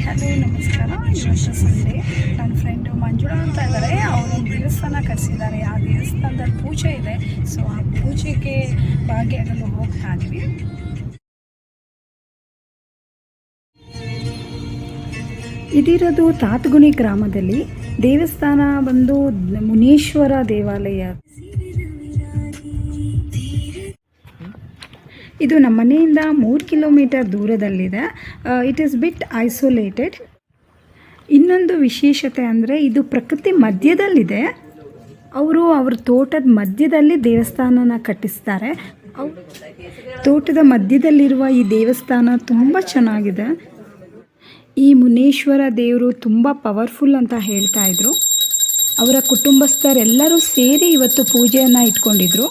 Hello ನಮಸ್ಕಾರ. ಇವತ್ತು Sunday. ನನ್ನ ಫ್ರೆಂಡು ಮಂಜುಳಾ ಅಂತ ಇದ್ದಾರೆ. ಅವರು ದೇವಸ್ಥಾನ ಕರೆಸಿದ್ದಾರೆ. ಆ ದೇವಸ್ಥಾನದಲ್ಲಿ ಪೂಜೆ ಇದೆ. ಸೊ ಆ ಪೂಜೆಗೆ ಭಾಗಿಯಾಗಲು ಹೋಗ್ತಾ ಇದ್ವಿ. ಇದಿರೋದು ತಾತಗುಣಿ ಗ್ರಾಮದಲ್ಲಿ. ದೇವಸ್ಥಾನ ಬಂದು ಮುನೇಶ್ವರ ದೇವಾಲಯ. ಇದು ನಮ್ಮ ಮನೆಯಿಂದ 3 ಕಿಲೋಮೀಟರ್ ದೂರದಲ್ಲಿದೆ. It is bit isolated. ಇನ್ನೊಂದು ವಿಶೇಷತೆ ಅಂದರೆ ಇದು ಪ್ರಕೃತಿ ಮಧ್ಯದಲ್ಲಿದೆ. ಅವ್ರ ತೋಟದ ಮಧ್ಯದಲ್ಲಿ ದೇವಸ್ಥಾನನ ಕಟ್ಟಿಸ್ತಾರೆ. ತೋಟದ ಮಧ್ಯದಲ್ಲಿರುವ ಈ ದೇವಸ್ಥಾನ ತುಂಬ ಚೆನ್ನಾಗಿದೆ. ಈ ಮುನೇಶ್ವರ ದೇವರು ತುಂಬ ಪವರ್ಫುಲ್ ಅಂತ ಹೇಳ್ತಾ ಇದ್ರು. ಅವರ ಕುಟುಂಬಸ್ಥರೆಲ್ಲರೂ ಸೇರಿ ಇವತ್ತು ಪೂಜೆಯನ್ನು ಇಟ್ಕೊಂಡಿದ್ರು.